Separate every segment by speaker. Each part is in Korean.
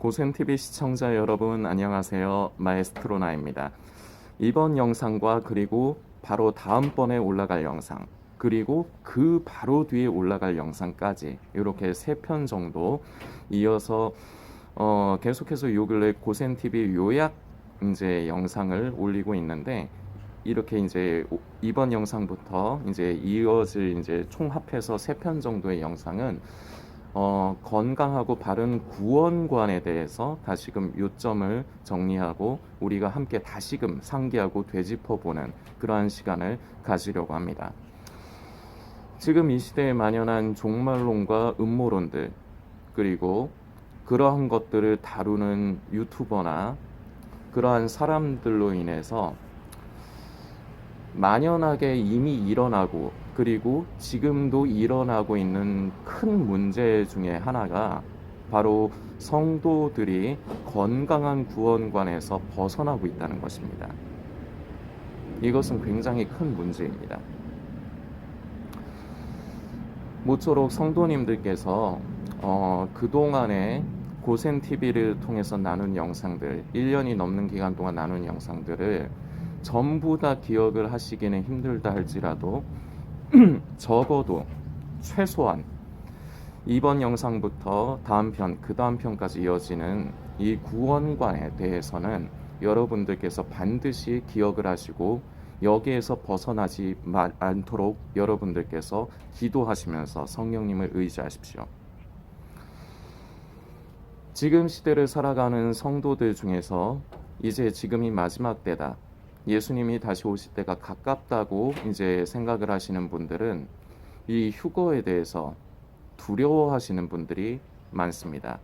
Speaker 1: 고센TV 시청자 여러분 안녕하세요. 마에스트로나입니다. 이번 영상과 그리고 바로 다음번에 올라갈 영상 그리고 그 바로 뒤에 올라갈 영상까지 이렇게 3편 정도 이어서 계속해서 요 근래 고센TV 요약 이제 영상을 올리고 있는데 이렇게 이제 이번 영상부터 이제 이어질 이제 총 합해서 3편 정도의 영상은 건강하고 바른 구원관에 대해서 다시금 요점을 정리하고 우리가 함께 다시금 상기하고 되짚어보는 그러한 시간을 가지려고 합니다. 지금 이 시대에 만연한 종말론과 음모론들 그리고 그러한 것들을 다루는 유튜버나 그러한 사람들로 인해서 만연하게 이미 일어나고 그리고 지금도 일어나고 있는 큰 문제 중에 하나가 바로 성도들이 건강한 구원관에서 벗어나고 있다는 것입니다. 이것은 굉장히 큰 문제입니다. 모쪼록 성도님들께서 그동안에 고센TV를 통해서 나눈 영상들 1년이 넘는 기간 동안 나눈 영상들을 전부 다 기억을 하시기는 힘들다 할지라도 적어도 최소한 이번 영상부터 다음 편, 그 다음 편까지 이어지는 이 구원관에 대해서는 여러분들께서 반드시 기억을 하시고 여기에서 벗어나지 않도록 여러분들께서 기도하시면서 성령님을 의지하십시오. 지금 시대를 살아가는 성도들 중에서 이제 지금이 마지막 때다. 예수님이 다시 오실 때가 가깝다고 이제 생각을 하시는 분들은 이 휴거에 대해서 두려워하시는 분들이 많습니다.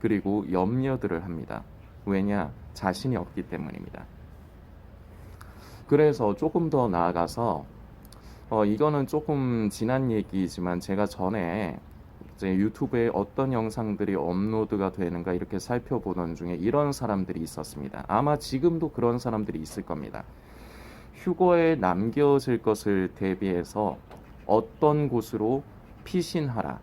Speaker 1: 그리고 염려들을 합니다. 왜냐? 자신이 없기 때문입니다. 그래서 조금 더 나아가서 이거는 조금 지난 얘기지만 제가 전에 이제 유튜브에 어떤 영상들이 업로드가 되는가 이렇게 살펴보던 중에 이런 사람들이 있었습니다. 아마 지금도 그런 사람들이 있을 겁니다. 휴거에 남겨질 것을 대비해서 어떤 곳으로 피신하라,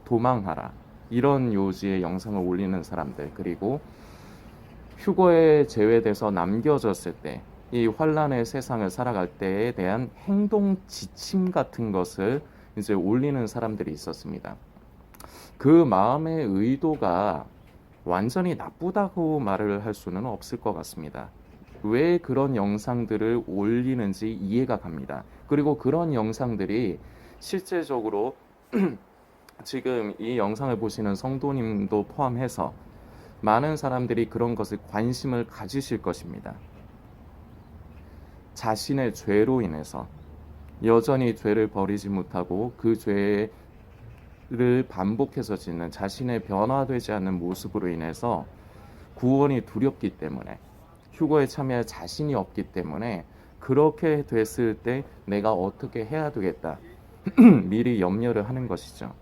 Speaker 1: 도망하라 이런 요지의 영상을 올리는 사람들 그리고 휴거에 제외돼서 남겨졌을 때 이 환란의 세상을 살아갈 때에 대한 행동 지침 같은 것을 이제 올리는 사람들이 있었습니다. 그 마음의 의도가 완전히 나쁘다고 말을 할 수는 없을 것 같습니다. 왜 그런 영상들을 올리는지 이해가 갑니다. 그리고 그런 영상들이 실제적으로 지금 이 영상을 보시는 성도님도 포함해서 많은 사람들이 그런 것을 관심을 가지실 것입니다. 자신의 죄로 인해서 여전히 죄를 버리지 못하고 그 죄를 반복해서 짓는 자신의 변화되지 않는 모습으로 인해서 구원이 두렵기 때문에 휴거에 참여할 자신이 없기 때문에 그렇게 됐을 때 내가 어떻게 해야 되겠다 미리 염려를 하는 것이죠.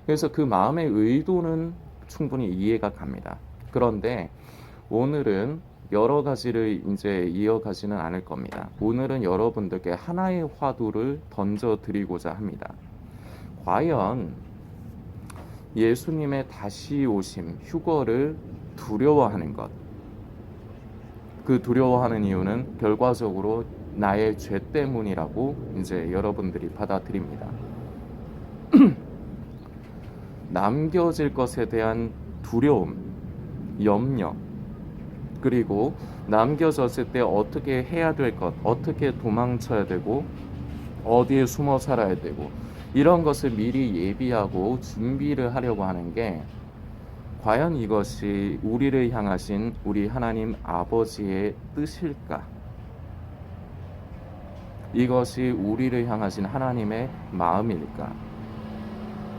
Speaker 1: 그래서 그 마음의 의도는 충분히 이해가 갑니다. 그런데 오늘은 여러 가지를 이제 이어가지는 않을 겁니다. 오늘은 여러분들께 하나의 화두를 던져 드리고자 합니다. 과연 예수님의 다시 오심, 휴거를 두려워하는 것. 그 두려워하는 이유는 결과적으로 나의 죄 때문이라고 이제 여러분들이 받아들입니다. 남겨질 것에 대한 두려움, 염려, 그리고 남겨졌을 때 어떻게 해야 될 것, 어떻게 도망쳐야 되고 어디에 숨어 살아야 되고 이런 것을 미리 예비하고 준비를 하려고 하는 게 과연 이것이 우리를 향하신 우리 하나님 아버지의 뜻일까? 이것이 우리를 향하신 하나님의 마음일까?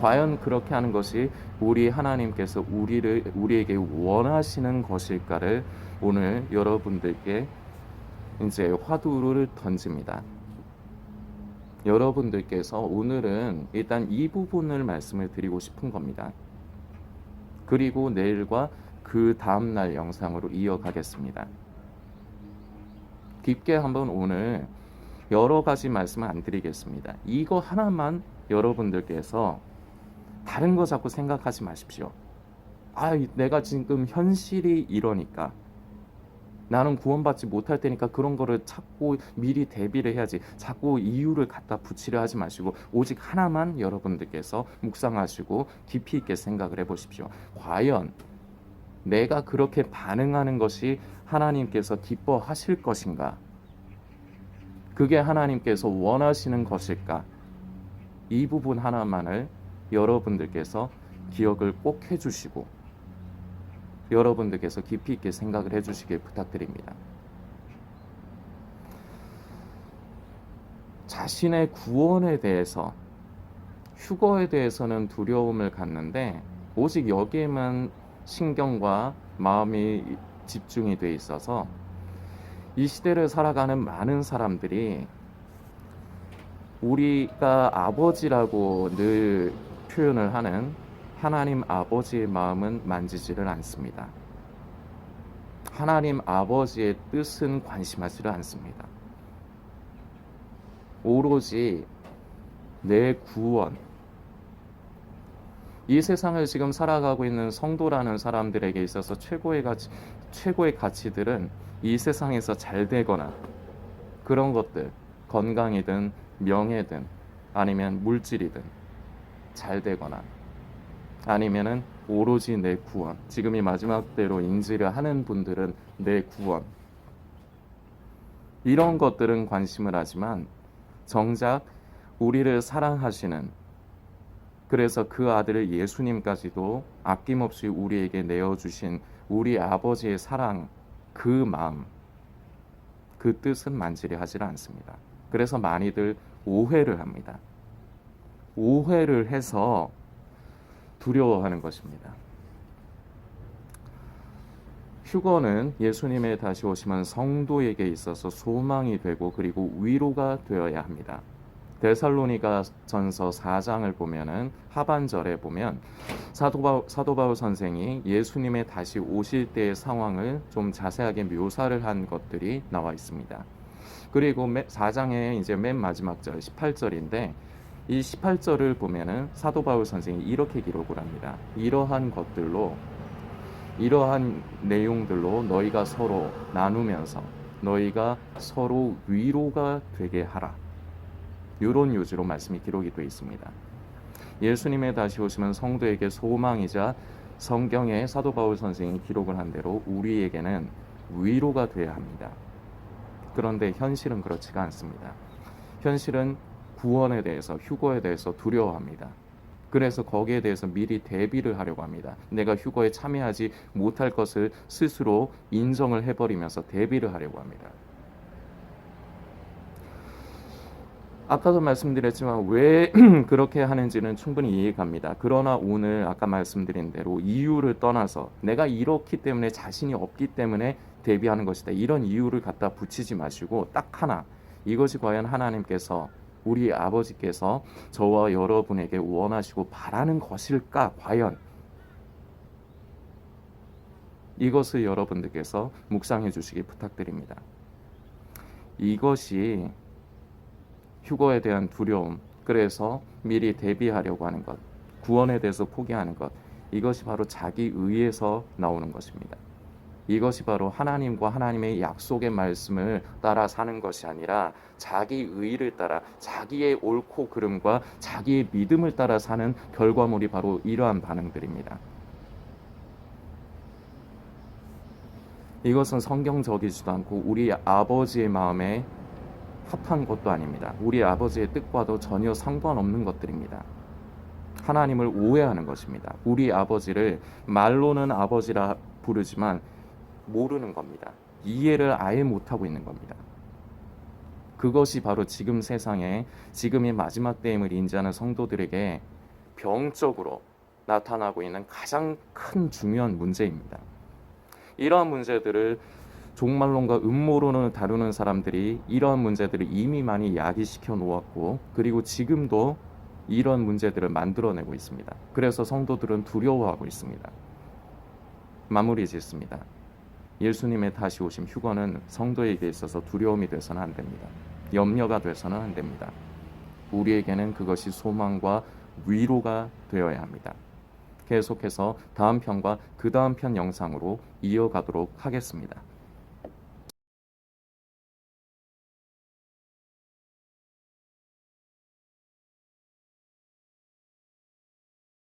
Speaker 1: 과연 그렇게 하는 것이 우리 하나님께서 우리에게 원하시는 것일까를 오늘 여러분들께 이제 화두를 던집니다. 여러분들께서 오늘은 일단 이 부분을 말씀을 드리고 싶은 겁니다. 그리고 내일과 그 다음날 영상으로 이어가겠습니다. 깊게 한번 오늘 여러 가지 말씀을 안 드리겠습니다. 이거 하나만 여러분들께서 다른 거 자꾸 생각하지 마십시오. 내가 지금 현실이 이러니까 나는 구원받지 못할 테니까 그런 거를 찾고 미리 대비를 해야지. 자꾸 이유를 갖다 붙이려 하지 마시고 오직 하나만 여러분들께서 묵상하시고 깊이 있게 생각을 해보십시오. 과연 내가 그렇게 반응하는 것이 하나님께서 기뻐하실 것인가? 그게 하나님께서 원하시는 것일까? 이 부분 하나만을 여러분들께서 기억을 꼭 해주시고 여러분들께서 깊이 있게 생각을 해주시길 부탁드립니다. 자신의 구원에 대해서, 휴거에 대해서는 두려움을 갖는데 오직 여기에만 신경과 마음이 집중이 돼 있어서 이 시대를 살아가는 많은 사람들이 우리가 아버지라고 늘 표현을 하는 하나님 아버지의 마음은 만지지를 않습니다. 하나님 아버지의 뜻은 관심하지를 않습니다. 오로지 내 구원, 이 세상을 지금 살아가고 있는 성도라는 사람들에게 있어서 최고의 가치들은 이 세상에서 잘 되거나 그런 것들, 건강이든 명예든 아니면 물질이든 잘 되거나 아니면은 오로지 내 구원, 지금 이 마지막 때로 인지를 하는 분들은 내 구원, 이런 것들은 관심을 하지만 정작 우리를 사랑하시는, 그래서 그 아들을 예수님까지도 아낌없이 우리에게 내어주신 우리 아버지의 사랑, 그 마음, 그 뜻은 만지려 하지 않습니다. 그래서 많이들 오해를 합니다. 오해를 해서 두려워하는 것입니다. 휴거는 예수님의 다시 오심은 성도에게 있어서 소망이 되고 그리고 위로가 되어야 합니다. 데살로니가 전서 4장을 보면은 하반절에 보면 사도 바울 선생이 예수님의 다시 오실 때의 상황을 좀 자세하게 묘사를 한 것들이 나와 있습니다. 그리고 4장의 이제 맨 마지막 절 18절인데 이 18절을 보면은 사도 바울 선생이 이렇게 기록을 합니다. 이러한 내용들로 너희가 서로 나누면서 너희가 서로 위로가 되게 하라. 이런 요지로 말씀이 기록이 되어 있습니다. 예수님의 다시 오시면 성도에게 소망이자 성경에 사도 바울 선생이 기록을 한 대로 우리에게는 위로가 되어야 합니다. 그런데 현실은 그렇지가 않습니다. 현실은 구원에 대해서, 휴거에 대해서 두려워합니다. 그래서 거기에 대해서 미리 대비를 하려고 합니다. 내가 휴거에 참여하지 못할 것을 스스로 인정을 해버리면서 대비를 하려고 합니다. 아까도 말씀드렸지만 왜 그렇게 하는지는 충분히 이해갑니다. 그러나 오늘 아까 말씀드린 대로 이유를 떠나서 내가 이렇기 때문에 자신이 없기 때문에 대비하는 것이다, 이런 이유를 갖다 붙이지 마시고 딱 하나, 이것이 과연 하나님께서, 우리 아버지께서 저와 여러분에게 원하시고 바라는 것일까, 과연 이것을 여러분들께서 묵상해 주시기 부탁드립니다. 이것이 휴거에 대한 두려움, 그래서 미리 대비하려고 하는 것, 구원에 대해서 포기하는 것, 이것이 바로 자기 의에서 나오는 것입니다. 이것이 바로 하나님과 하나님의 약속의 말씀을 따라 사는 것이 아니라 자기 의를 따라, 자기의 옳고 그름과 자기의 믿음을 따라 사는 결과물이 바로 이러한 반응들입니다. 이것은 성경적이지도 않고 우리 아버지의 마음에 합한 것도 아닙니다. 우리 아버지의 뜻과도 전혀 상관없는 것들입니다. 하나님을 오해하는 것입니다. 우리 아버지를 말로는 아버지라 부르지만 모르는 겁니다. 이해를 아예 못하고 있는 겁니다. 그것이 바로 지금 세상에, 지금이 마지막 때임을 인지하는 성도들에게 병적으로 나타나고 있는 가장 큰 중요한 문제입니다. 이러한 문제들을 종말론과 음모론을 다루는 사람들이 이러한 문제들을 이미 많이 야기시켜 놓았고, 그리고 지금도 이런 문제들을 만들어내고 있습니다. 그래서 성도들은 두려워하고 있습니다. 마무리 짓습니다. 예수님의 다시 오심, 휴거는 성도에게 있어서 두려움이 돼서는 안 됩니다. 염려가 돼서는 안 됩니다. 우리에게는 그것이 소망과 위로가 되어야 합니다. 계속해서 다음 편과 그 다음 편 영상으로 이어가도록 하겠습니다.